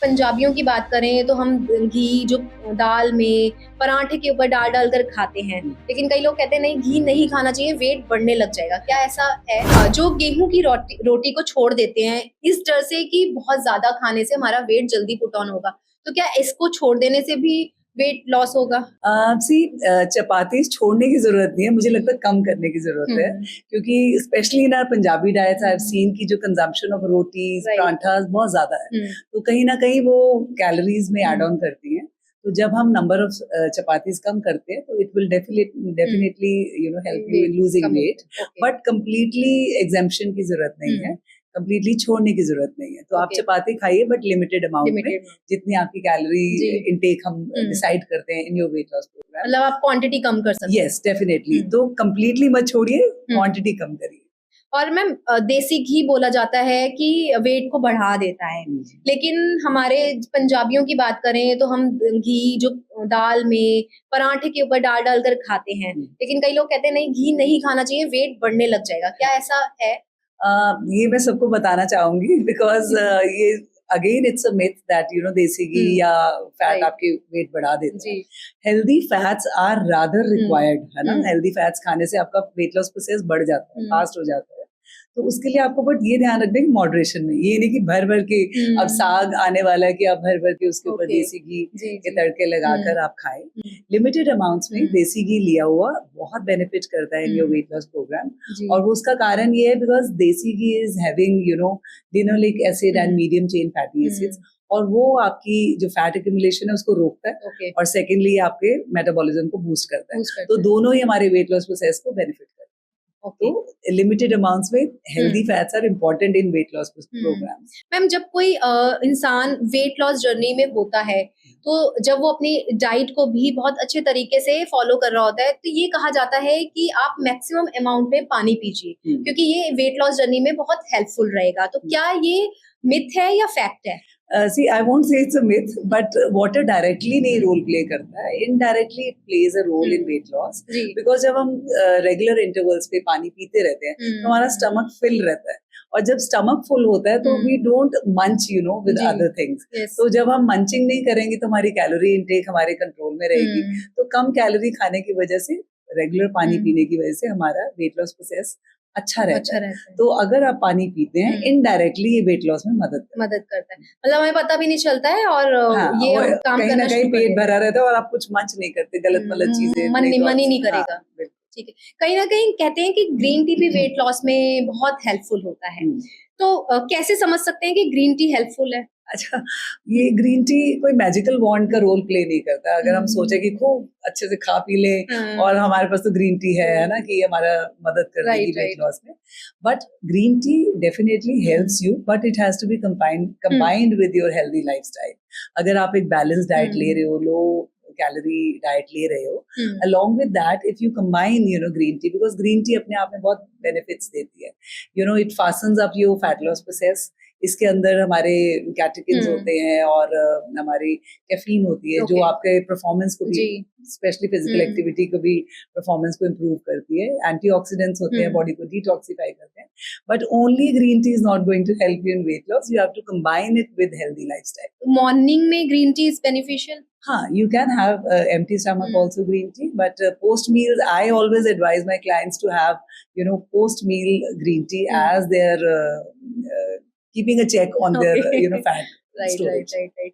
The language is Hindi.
पंजाबियों की बात करें तो हम घी जो दाल में पराठे के ऊपर डाल-डाल कर खाते हैं। लेकिन कई लोग कहते हैं नहीं घी नहीं खाना चाहिए, वेट बढ़ने लग जाएगा। क्या ऐसा है? जो गेहूँ की रोटी रोटी को छोड़ देते हैं इस डर से कि बहुत ज़्यादा खाने से हमारा वेट जल्दी पुट ऑन होगा। तो क्या इसको छोड़ देने से भी वेट लॉस होगा? चपाती छोड़ने की जरूरत नहीं है, मुझे लगता है कम करने की जरूरत है, क्योंकि specially in our Punjabi diets I have seen की जो कंजम्पशन ऑफ रोटीज परांठास बहुत ज्यादा है, तो कहीं ना कहीं वो कैलोरीज में ऐड ऑन करती हैं। तो जब हम नंबर ऑफ चपातीज कम करते हैं तो it will definitely help you in losing weight, but completely exemption की जरूरत नहीं है, कंप्लीटली छोड़ने की जरूरत नहीं है। तो आप चपाती खाइए बट लिमिटेड अमाउंट में, जितनी आपकी कैलोरी इनटेक हम डिसाइड करते हैं in your weight loss programme. मतलब आप क्वांटिटी कम कर सकते हैं। यस डेफिनेटली, तो कंप्लीटली मत छोड़िए, क्वांटिटी कम करिए। और मैम देसी घी बोला जाता है कि वेट को बढ़ा देता है, लेकिन हमारे पंजाबियों की बात करें तो हम घी जो दाल में पराठे के ऊपर डाल कर खाते हैं। लेकिन कई लोग कहते हैं नहीं घी नहीं खाना चाहिए, वेट बढ़ने लग जाएगा। क्या ऐसा है? ये मैं सबको बताना चाहूंगी बिकॉज ये again it's a myth that desi ghee या फैट आपके वेट बढ़ा देते हैं। Healthy fats are rather required, है ना। हेल्दी फैट्स खाने से आपका वेट लॉस प्रोसेस बढ़ जाता है, फास्ट हो जाता है। तो उसके लिए आपको बट ये ध्यान रखना है कि मॉडरेशन में, ये नहीं कि भर भर के अब साग आने वाला है कि आप भर भर के उसके ऊपर देसी घी के तड़के लगाकर आप खाएं। लिमिटेड अमाउंट्स में देसी घी लिया हुआ बहुत बेनिफिट करता है in your weight loss programme, और वो उसका कारण ये है because desi ghee is having linoleic acid and medium chain fatty acids, और वो आपकी जो फैट एक्यूमुलेशन है उसको रोकता है, और सेकेंडली आपके मेटाबॉलिज्म को बूस्ट करता है। तो दोनों ही हमारे वेट लॉस प्रोसेस को बेनिफिट करते हैं। तो लिमिटेड अमाउंट्स में healthy fats are important in weight loss programmes. Ma'am जब कोई इंसान वेट लॉस जर्नी में होता है तो जब वो अपनी डाइट को भी बहुत अच्छे तरीके से फॉलो कर रहा होता है तो ये कहा जाता है कि आप मैक्सिमम अमाउंट में पानी पीजिए, क्योंकि ये वेट लॉस जर्नी में बहुत हेल्पफुल रहेगा। तो क्या ये मिथ है या फैक्ट है? See, I won't say it's a myth, but water directly नहीं रोल प्ले करता है, indirectly it plays a role in weight loss, because जब हम रेगुलर इंटरवल्स पे पानी पीते रहते हैं तो हमारा स्टमक फिल रहता है, और जब स्टमक फुल होता है तो वी डोंट मंच विद अदर थिंग्स। तो जब हम मंचिंग नहीं करेंगे तो हमारी कैलोरी इंटेक हमारे कंट्रोल में रहेगी, तो कम कैलोरी खाने की वजह से, रेगुलर पानी पीने की वजह से हमारा वेट लॉस प्रोसेस अच्छा रहता है। तो अगर आप पानी पीते हैं इनडायरेक्टली ये वेट लॉस में मदद करता है। मतलब हमें पता भी नहीं चलता है, और ये और काम कहीं ना कहीं पेट भरा रहता है और आप कुछ मंच नहीं करते, गलत चीजें मन ही नहीं करेगा। ठीक है, कहीं ना कहीं कहते हैं कि ग्रीन टी भी वेट लॉस में बहुत हेल्पफुल होता है, तो कैसे समझ सकते हैं कि ग्रीन टी हेल्पफुल है? अच्छा, ये ग्रीन टी कोई मैजिकल वॉन्ड का रोल प्ले नहीं करता। अगर हम सोचे कि खूब अच्छे से खा पी लें और हमारे पास तो ग्रीन टी है ना, कि हमारा मदद कर देगी वेट लॉस में, but green tea definitely helps you, but it has to be combined with your healthy lifestyle. अगर आप एक बैलेंस डाइट ले रहे हो, लो कैलोरी डाइट ले रहे हो, along with that if you combine green tea, because green tea अपने आप में बहुत benefits देती है, it fastens up your fat loss process। इसके अंदर हमारे कैटेकिन्स होते हैं और हमारी कैफीन होती है, जो आपके परफॉर्मेंस को भी, स्पेशली फिजिकल एक्टिविटी को भी, परफॉर्मेंस को इम्प्रूव करती है। एंटीऑक्सीडेंट्स होते हैं, बॉडी को डिटॉक्सिफाई करते हैं, but only green tea is not going to help you in weight loss. You have to combine it with healthy lifestyle. Morning में ग्रीन टी इज बेनिफिशियल? हाँ, you can have empty stomach also green tea, but post meal I always advise my clients to have post meal green tea as their keeping a check on their fat storage. Right.